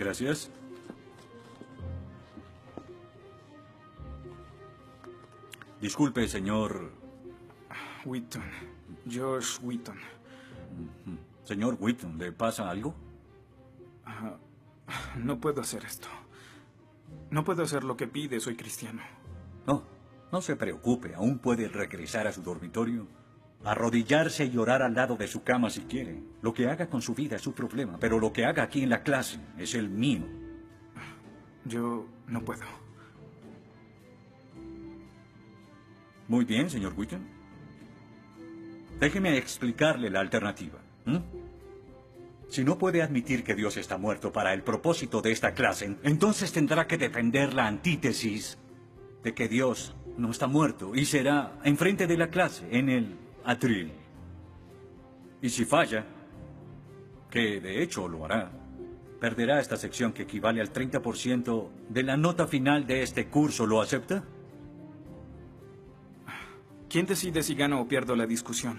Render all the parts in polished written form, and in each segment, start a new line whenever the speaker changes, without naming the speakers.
Gracias. Disculpe, señor...
Wheaton. Josh Wheaton.
Señor Wheaton, ¿le pasa algo?
No puedo hacer esto. No puedo hacer lo que pide, soy cristiano.
No, no se preocupe, aún puede regresar a su dormitorio. Arrodillarse y orar al lado de su cama si quiere. Lo que haga con su vida es su problema, pero lo que haga aquí en la clase es el mío.
Yo no puedo.
Muy bien, señor Wheaton. Déjeme explicarle la alternativa. Si no puede admitir que Dios está muerto para el propósito de esta clase, entonces tendrá que defender la antítesis de que Dios no está muerto y será enfrente de la clase, en el atril. Y si falla, que de hecho lo hará, perderá esta sección que equivale al 30% de la nota final de este curso. ¿Lo acepta?
¿Quién decide si gano o pierdo la discusión?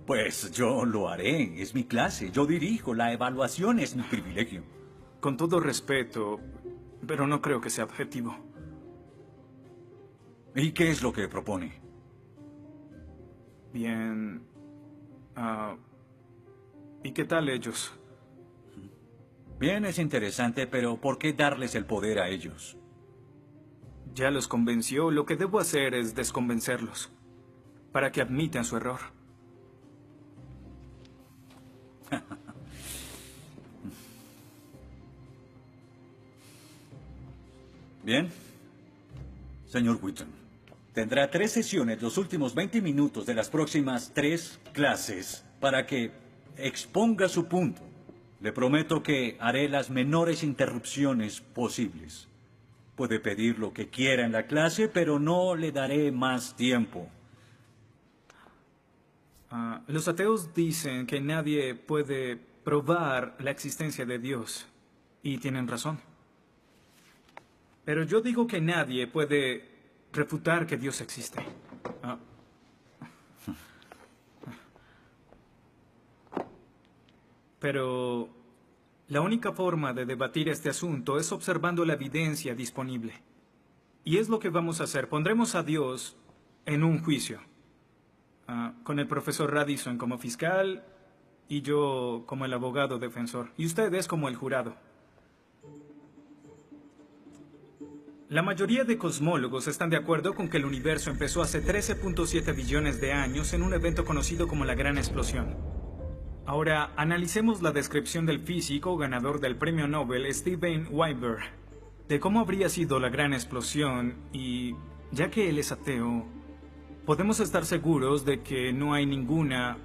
Pues yo lo haré. Es mi clase. Yo dirijo. La evaluación es mi privilegio.
Con todo respeto, pero no creo que sea objetivo.
¿Y qué es lo que propone?
Bien... ¿y qué tal ellos?
Bien, es interesante, pero ¿por qué darles el poder a ellos?
Ya los convenció. Lo que debo hacer es desconvencerlos, para que admitan su error.
Bien. Señor Wheaton, tendrá 3 sesiones los últimos 20 minutos de las próximas 3 clases para que exponga su punto. Le prometo que haré las menores interrupciones posibles. Puede pedir lo que quiera en la clase, pero no le daré más tiempo.
Los ateos dicen que nadie puede probar la existencia de Dios. Y tienen razón. Pero yo digo que nadie puede refutar que Dios existe. Pero la única forma de debatir este asunto es observando la evidencia disponible. Y es lo que vamos a hacer. Pondremos a Dios en un juicio. Con el profesor Radisson como fiscal y yo como el abogado defensor. Y ustedes como el jurado. La mayoría de cosmólogos están de acuerdo con que el universo empezó hace 13.7 billones de años en un evento conocido como la Gran Explosión. Ahora, analicemos la descripción del físico ganador del premio Nobel Steven Weinberg de cómo habría sido la Gran Explosión y, ya que él es ateo, podemos estar seguros de que no hay ninguna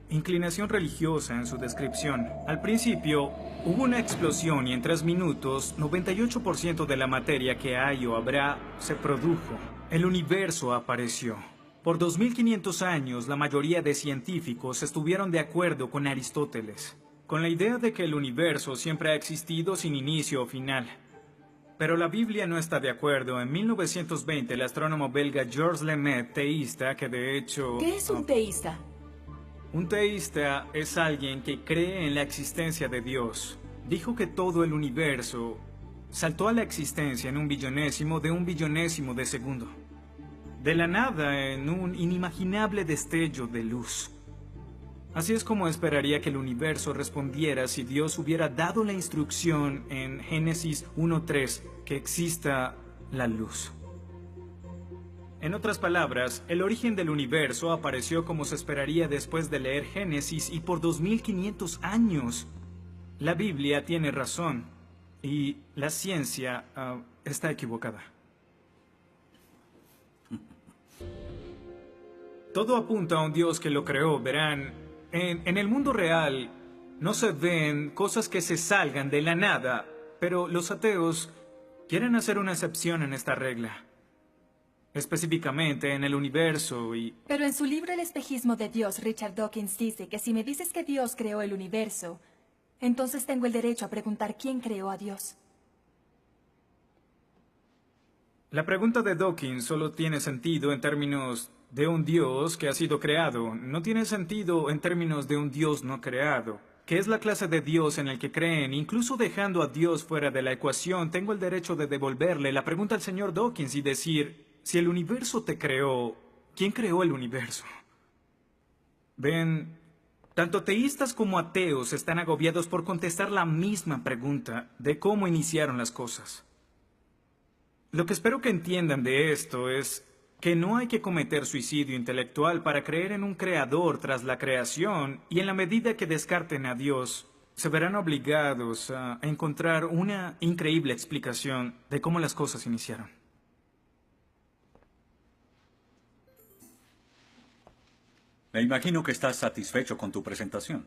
inclinación religiosa en su descripción. Al principio, hubo una explosión y en 3 minutos, 98% de la materia que hay o habrá se produjo. El universo apareció. Por 2500 años, la mayoría de científicos estuvieron de acuerdo con Aristóteles, con la idea de que el universo siempre ha existido sin inicio o final. Pero la Biblia no está de acuerdo. En 1920, el astrónomo belga Georges Lemaitre, teísta, que de hecho...
¿Qué es un teísta?
Un teísta es alguien que cree en la existencia de Dios. Dijo que todo el universo saltó a la existencia en un billonésimo de segundo. De la nada, en un inimaginable destello de luz. Así es como esperaría que el universo respondiera si Dios hubiera dado la instrucción en Génesis 1:3 que exista la luz. En otras palabras, el origen del universo apareció como se esperaría después de leer Génesis y por 2500 años. La Biblia tiene razón y la ciencia está equivocada. Todo apunta a un Dios que lo creó, verán. En el mundo real no se ven cosas que se salgan de la nada, pero los ateos quieren hacer una excepción en esta regla. Específicamente en el universo y...
Pero en su libro El espejismo de Dios, Richard Dawkins dice que si me dices que Dios creó el universo, entonces tengo el derecho a preguntar quién creó a Dios.
La pregunta de Dawkins solo tiene sentido en términos de un Dios que ha sido creado. No tiene sentido en términos de un Dios no creado. que es la clase de Dios en el que creen, incluso dejando a Dios fuera de la ecuación, tengo el derecho de devolverle la pregunta al señor Dawkins y decir, si el universo te creó, ¿quién creó el universo? Ven, tanto teístas como ateos están agobiados por contestar la misma pregunta de cómo iniciaron las cosas. Lo que espero que entiendan de esto es que no hay que cometer suicidio intelectual para creer en un creador tras la creación, y en la medida que descarten a Dios, se verán obligados a encontrar una increíble explicación de cómo las cosas iniciaron.
Me imagino que estás satisfecho con tu presentación.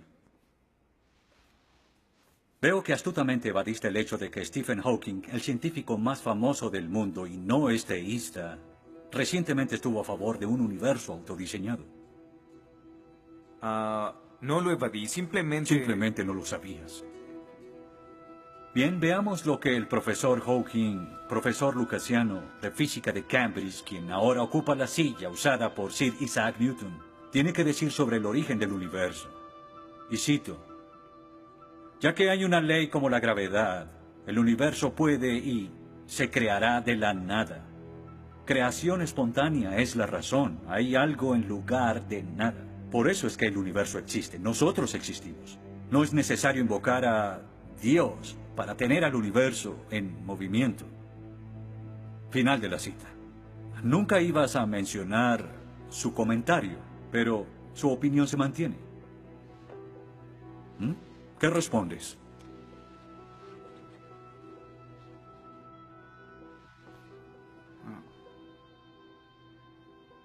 Veo que astutamente evadiste el hecho de que Stephen Hawking, el científico más famoso del mundo y no es teísta, recientemente estuvo a favor de un universo autodiseñado.
No lo evadí, simplemente...
Simplemente no lo sabías. Bien, veamos lo que el profesor Hawking, profesor lucasiano de física de Cambridge, quien ahora ocupa la silla usada por Sir Isaac Newton, tiene que decir sobre el origen del universo. Y cito: ya que hay una ley como la gravedad, el universo puede y se creará de la nada. Creación espontánea es la razón. Hay algo en lugar de nada. Por eso es que el universo existe. Nosotros existimos. No es necesario invocar a Dios para tener al universo en movimiento. Final de la cita. Nunca ibas a mencionar su comentario, pero su opinión se mantiene. ¿Qué respondes?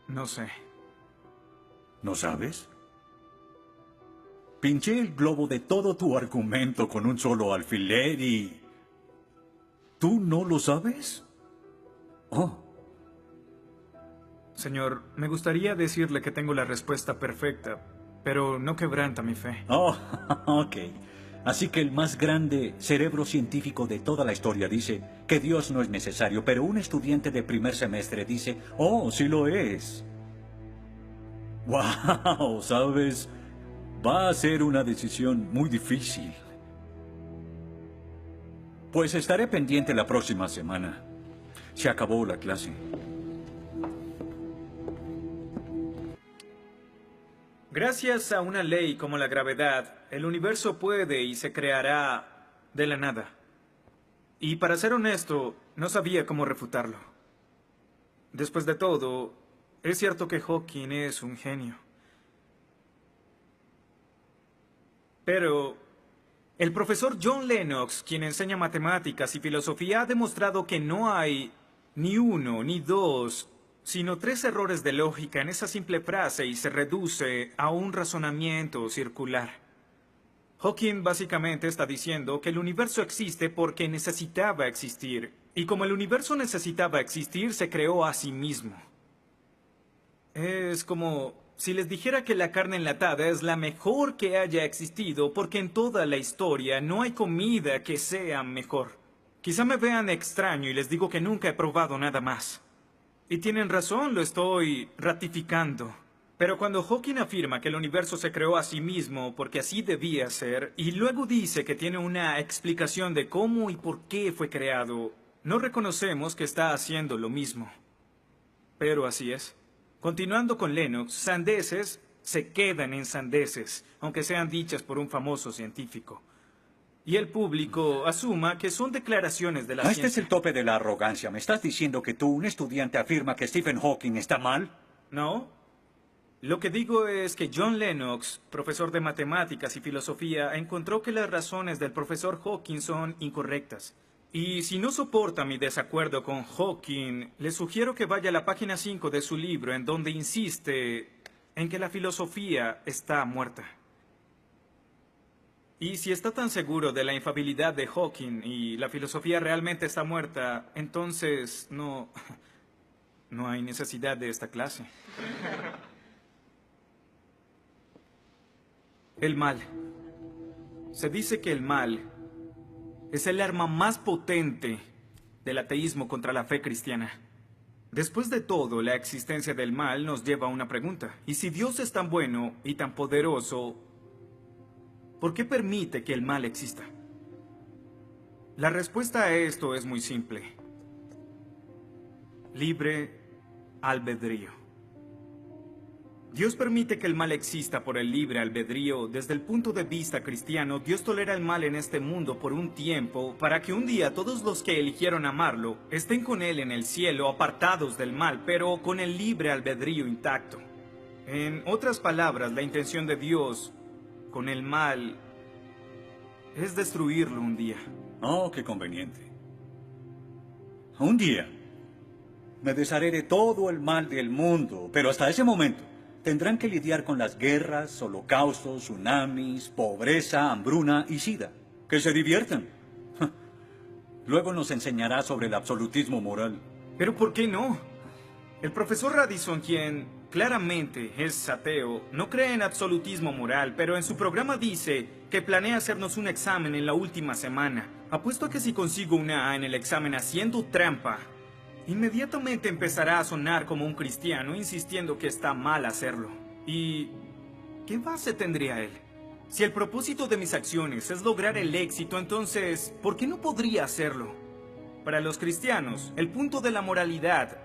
No sé.
¿No sabes? Pinché el globo de todo tu argumento con un solo alfiler y... ¿tú no lo sabes? Oh.
Señor, me gustaría decirle que tengo la respuesta perfecta, pero no quebranta mi fe.
Oh, ok. Así que el más grande cerebro científico de toda la historia dice que Dios no es necesario, pero un estudiante de primer semestre dice, oh, sí lo es. Wow, ¿sabes? Va a ser una decisión muy difícil. Pues estaré pendiente la próxima semana. Se acabó la clase.
Gracias a una ley como la gravedad, el universo puede y se creará de la nada. Y para ser honesto, no sabía cómo refutarlo. Después de todo, es cierto que Hawking es un genio. Pero el profesor John Lennox, quien enseña matemáticas y filosofía, ha demostrado que no hay ni uno ni dos, sino 3 errores de lógica en esa simple frase y se reduce a un razonamiento circular. Hawking básicamente está diciendo que el universo existe porque necesitaba existir, y como el universo necesitaba existir, se creó a sí mismo. Es como si les dijera que la carne enlatada es la mejor que haya existido porque en toda la historia no hay comida que sea mejor. Quizá me vean extraño y les digo que nunca he probado nada más. Y tienen razón, lo estoy ratificando. Pero cuando Hawking afirma que el universo se creó a sí mismo porque así debía ser, y luego dice que tiene una explicación de cómo y por qué fue creado, no reconocemos que está haciendo lo mismo. Pero así es. Continuando con Lennox, sandeces se quedan en sandeces, aunque sean dichas por un famoso científico. Y el público asuma que son declaraciones de la ciencia.
Este es el tope de la arrogancia. ¿Me estás diciendo que tú, un estudiante, afirma que Stephen Hawking está mal?
No. Lo que digo es que John Lennox, profesor de matemáticas y filosofía, encontró que las razones del profesor Hawking son incorrectas. Y si no soporta mi desacuerdo con Hawking, le sugiero que vaya a la página 5 de su libro, en donde insiste en que la filosofía está muerta. Y si está tan seguro de la infalibilidad de Hawking y la filosofía realmente está muerta, entonces no hay necesidad de esta clase. El mal. Se dice que el mal es el arma más potente del ateísmo contra la fe cristiana. Después de todo, la existencia del mal nos lleva a una pregunta. ¿Y si Dios es tan bueno y tan poderoso, ¿por qué permite que el mal exista? La respuesta a esto es muy simple. Libre albedrío. Dios permite que el mal exista por el libre albedrío. Desde el punto de vista cristiano, Dios tolera el mal en este mundo por un tiempo para que un día todos los que eligieron amarlo estén con Él en el cielo, apartados del mal, pero con el libre albedrío intacto. En otras palabras, la intención de Dios con el mal es destruirlo un día.
Oh, qué conveniente. Un día me desharé de todo el mal del mundo, pero hasta ese momento tendrán que lidiar con las guerras, holocaustos, tsunamis, pobreza, hambruna y sida. Que se diviertan. Luego nos enseñará sobre el absolutismo moral.
¿Pero por qué no? El profesor Radisson, quien claramente es ateo, no cree en absolutismo moral, pero en su programa dice que planea hacernos un examen en la última semana. Apuesto a que si consigo una A en el examen haciendo trampa, inmediatamente empezará a sonar como un cristiano insistiendo que está mal hacerlo. ¿Y qué base tendría él? Si el propósito de mis acciones es lograr el éxito, entonces, ¿por qué no podría hacerlo? Para los cristianos, el punto de la moralidad,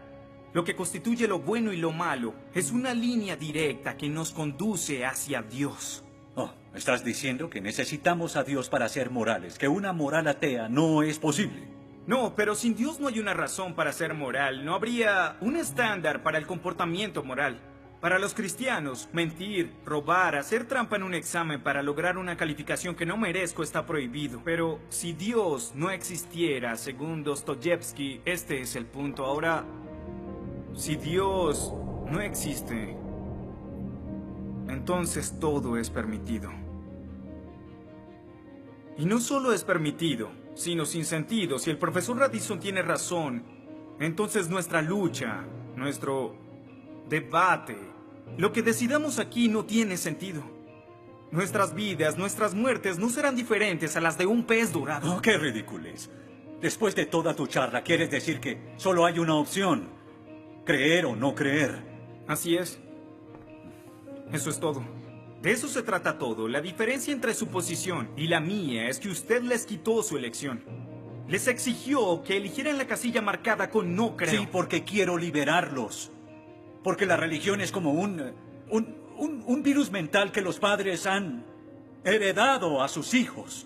lo que constituye lo bueno y lo malo, es una línea directa que nos conduce hacia Dios.
Oh, estás diciendo que necesitamos a Dios para ser morales, que una moral atea no es posible.
No, pero sin Dios no hay una razón para ser moral, no habría un estándar para el comportamiento moral. Para los cristianos, mentir, robar, hacer trampa en un examen para lograr una calificación que no merezco está prohibido. Pero si Dios no existiera, según Dostoyevsky, este es el punto. Ahora, si Dios no existe, entonces todo es permitido. Y no solo es permitido, sino sin sentido. Si el profesor Radisson tiene razón, entonces nuestra lucha, nuestro debate, lo que decidamos aquí no tiene sentido. Nuestras vidas, nuestras muertes no serán diferentes a las de un pez dorado.
Oh, qué ridiculez. Después de toda tu charla, ¿quieres decir que solo hay una opción? Creer o no creer.
Así es. Eso es todo. De eso se trata todo. La diferencia entre su posición y la mía es que usted les quitó su elección. Les exigió que eligieran la casilla marcada con no creo.
Sí, porque quiero liberarlos. Porque la religión es como un virus mental que los padres han heredado a sus hijos.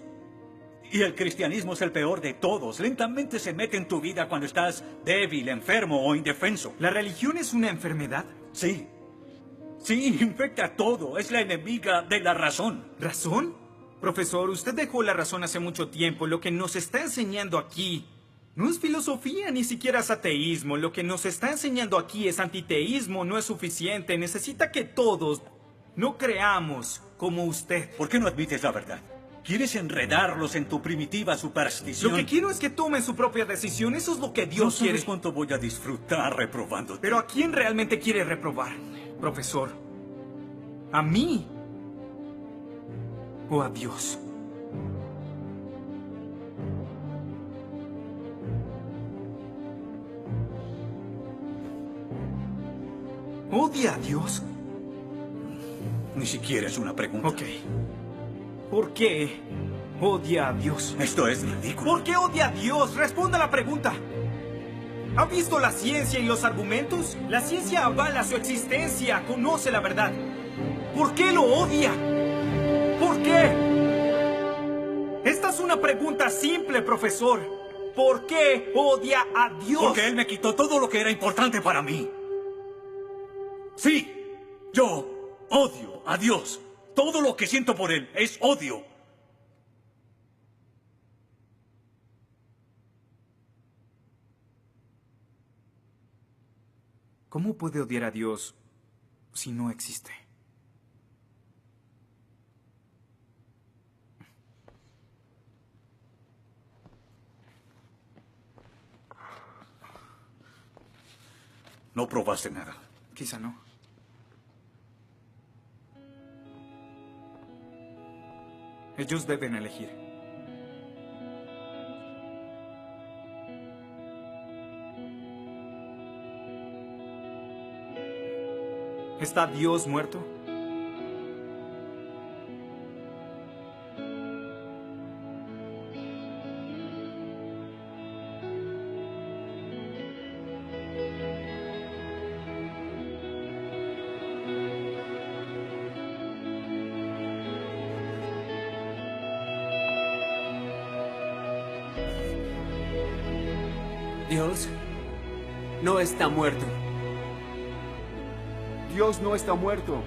Y el cristianismo es el peor de todos. Lentamente se mete en tu vida cuando estás débil, enfermo o indefenso.
¿La religión es una enfermedad?
Sí. Sí, infecta todo. Es la enemiga de la razón.
¿Razón? Profesor, usted dejó la razón hace mucho tiempo. Lo que nos está enseñando aquí no es filosofía, ni siquiera es ateísmo. Lo que nos está enseñando aquí es antiteísmo. No es suficiente. Necesita que todos no creamos como usted.
¿Por qué no admites la verdad? ¿Quieres enredarlos en tu primitiva superstición?
Lo que quiero es que tomen su propia decisión. Eso es lo que Dios
No sabes
quiere.
cuánto voy a disfrutar reprobándote.
Pero ¿a quién realmente quiere reprobar, profesor? ¿A mí? ¿O a Dios? ¿Odia a Dios?
Ni siquiera es una pregunta.
Ok. ¿Por qué odia a Dios?
Esto es ridículo.
¿Por qué odia a Dios? Responda la pregunta. ¿Ha visto la ciencia y los argumentos? La ciencia avala su existencia, conoce la verdad. ¿Por qué lo odia? ¿Por qué? Esta es una pregunta simple, profesor. ¿Por qué odia a Dios?
Porque Él me quitó todo lo que era importante para mí. Sí, yo odio a Dios. Todo lo que siento por Él es odio.
¿Cómo puede odiar a Dios si no existe?
No probaste nada.
Quizá no. Ellos deben elegir. ¿Está Dios muerto?
Dios no está muerto.
Dios no está muerto.